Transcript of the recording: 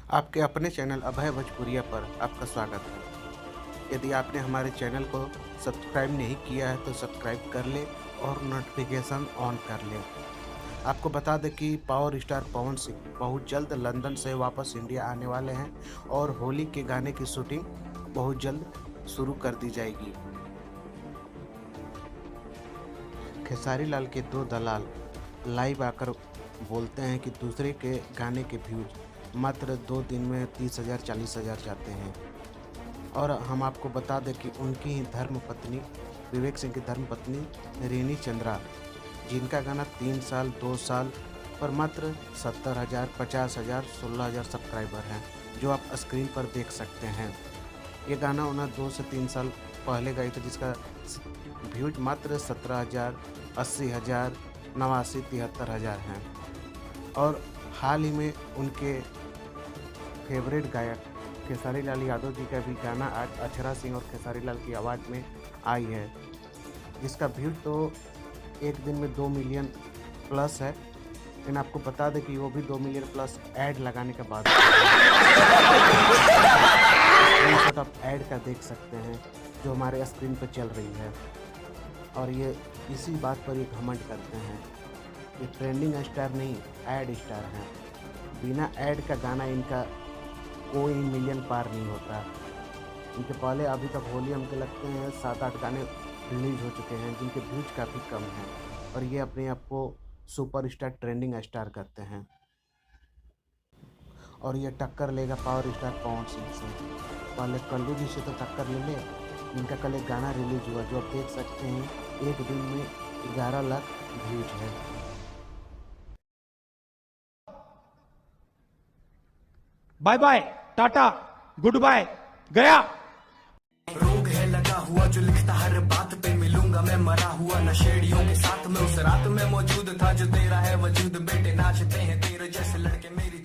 आपके अपने चैनल अभय भोजपुरिया पर आपका स्वागत है। यदि आपने हमारे चैनल को सब्सक्राइब नहीं किया है तो सब्सक्राइब कर ले और नोटिफिकेशन ऑन कर ले। आपको बता दें कि पावर स्टार पवन सिंह बहुत जल्द लंदन से वापस इंडिया आने वाले हैं और होली के गाने की शूटिंग बहुत जल्द शुरू कर दी जाएगी। खेसारी लाल के दो दलाल लाइव आकर बोलते हैं कि दूसरे के गाने के व्यूज मात्र 2 दिन में 30,000 40,000 जाते हैं। और हम आपको बता दें कि उनकी ही धर्मपत्नी विवेक सिंह की धर्मपत्नी रेनी चंद्रा, जिनका गाना 3 साल 2 साल पर मात्र 70,000 50,000 16,000 सब्सक्राइबर हैं, जो आप स्क्रीन पर देख सकते हैं। ये गाना उन्हें 2 से 3 साल पहले गाई थी, जिसका व्यूज मात्र 17,000 80,000 89 73,000 हैं। और हाल ही में उनके फेवरेट गायक खेसारी लाल यादव जी का भी गाना आज अक्षरा सिंह और खेसारी लाल की आवाज़ में आई है, जिसका व्यूज तो एक दिन में 2 मिलियन प्लस है। लेकिन आपको बता दें कि वो भी 2 मिलियन प्लस ऐड लगाने के बाद आप ऐड का देख सकते हैं जो हमारे स्क्रीन पर चल रही है। और ये इसी बात पर ये घमंड करते हैं, ये ट्रेंडिंग स्टार नहीं ऐड स्टार हैं। बिना ऐड का गाना इनका कोई मिलियन पार नहीं होता। इनके पहले अभी तक होली हमको लगते हैं 7-8 गाने रिलीज हो चुके हैं, जिनके व्यूज काफ़ी कम हैं, और ये अपने आप को सुपर स्टार ट्रेंडिंग स्टार करते हैं। और ये टक्कर लेगा पावर स्टार पवन सिंह से। पहले कल्लू जी से तो टक्कर ले ले। इनका कल एक गाना रिलीज हुआ जो आप देख सकते हैं, एक दिन में 11 लाख व्यूज है। Bye bye tata goodbye गया। रोग है लगा हुआ जो लिखता हर बात पे, मिलूंगा मैं मरा हुआ नशेड़ियों के साथ में। उस रात में मौजूद था जो तेरा है वजूद, बेटे नाचते हैं तेरे जैसे लड़के मेरी